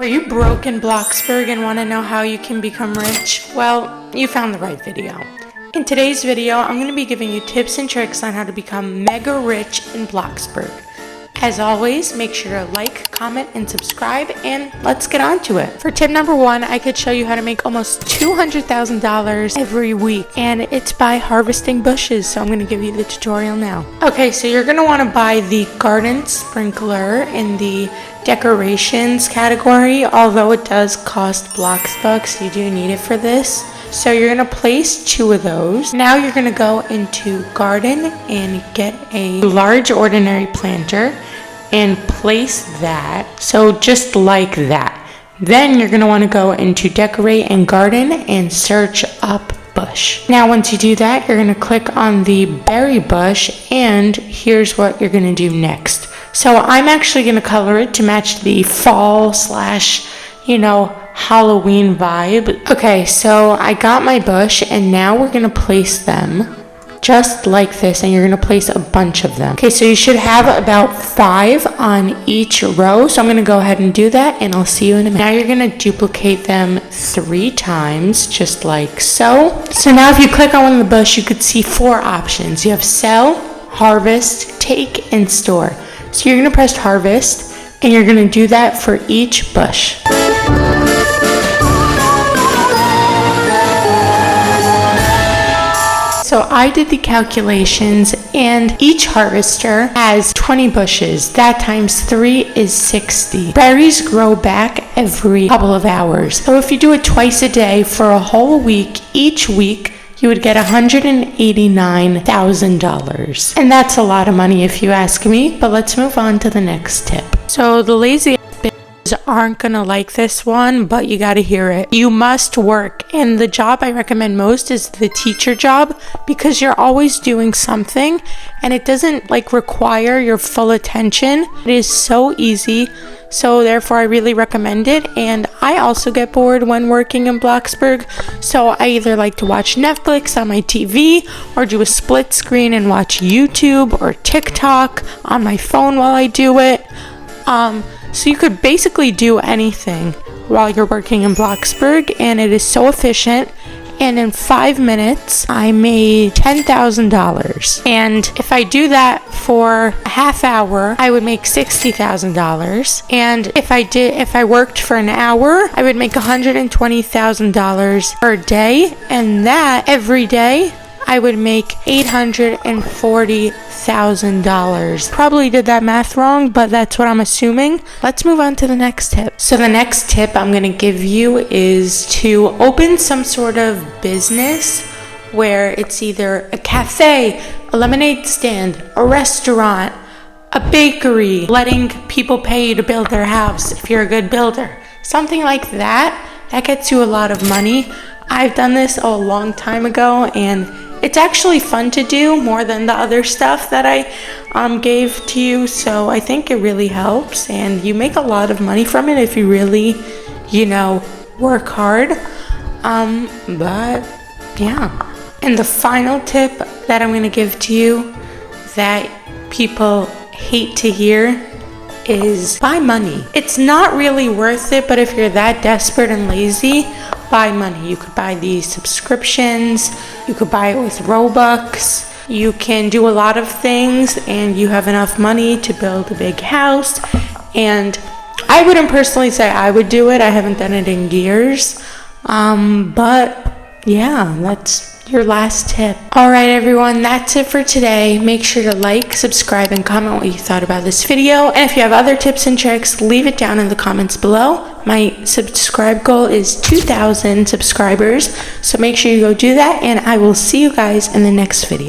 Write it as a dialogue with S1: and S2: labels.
S1: Are you broke in Bloxburg and want to know how you can become rich? Well, you found the right video. In today's video, I'm going to be giving you tips and tricks on how to become mega rich in Bloxburg. As always, make sure to like, comment, and subscribe, and let's get on to it. For tip number one, I could show you how to make almost $200,000 every week, and it's by harvesting bushes, so I'm going to give you the tutorial now. Okay, so you're going to want to buy the garden sprinkler in the decorations category, although it does cost Bloxburg, you do need it for this. So you're going to place 2 of those. Now you're going to go into garden and get a large ordinary planter and place that, so just like that. Then you're going to want to go into decorate and garden and search up bush. Now once you do that, you're going to click on the berry bush, and here's what you're going to do next. So I'm actually going to color it to match the fall slash, Halloween vibe. Okay, so I got my bush, and now we're going to place them just like this, and you're going to place a bunch of them. Okay, so you should have about 5 on each row, so I'm going to go ahead and do that, and I'll see you in a minute. Now you're going to duplicate them 3 times, just like so. So now if you click on one of the bush, you could see 4 options. You have sell, harvest, take, and store. So you're going to press harvest, and you're going to do that for each bush. So I did the calculations, and each harvester has 20 bushes. That times 3 is 60. Berries grow back every couple of hours. So if you do it twice a day for a whole week, each week, you would get $189,000. And that's a lot of money if you ask me, but let's move on to the next tip. So the lazy aren't gonna like this one, but you gotta hear it. You must work, and the job I recommend most is the teacher job, because you're always doing something and it doesn't require your full attention. It is so easy, so therefore I really recommend it. And I also get bored when working in Bloxburg, so I either like to watch Netflix on my TV or do a split screen and watch YouTube or TikTok on my phone while I do it. So you could basically do anything while you're working in Bloxburg, and it is so efficient. And in 5 minutes, I made $10,000. And if I do that for a half hour, I would make $60,000. And if I worked for an hour, I would make $120,000 per day. And that every day, I would make $840,000. Probably did that math wrong, but that's what I'm assuming. Let's move on to the next tip. So the next tip I'm going to give you is to open some sort of business where it's either a cafe, a lemonade stand, a restaurant, a bakery, letting people pay you to build their house if you're a good builder. Something like that. That gets you a lot of money. I've done this a long time ago, and it's actually fun to do more than the other stuff that I gave to you. So I think it really helps, and you make a lot of money from it if you really, work hard. But yeah. And the final tip that I'm going to give to you that people hate to hear is buy money. It's not really worth it, but if you're that desperate and lazy, buy money. You could buy these subscriptions, you could buy it with Robux, you can do a lot of things, and you have enough money to build a big house. And I wouldn't personally say I would do it. I haven't done it in years. But yeah, that's your last tip. Alright everyone, that's it for today. Make sure to like, subscribe, and comment what you thought about this video. And if you have other tips and tricks, leave it down in the comments below. My subscribe goal is 2,000 subscribers, so make sure you go do that, and I will see you guys in the next video.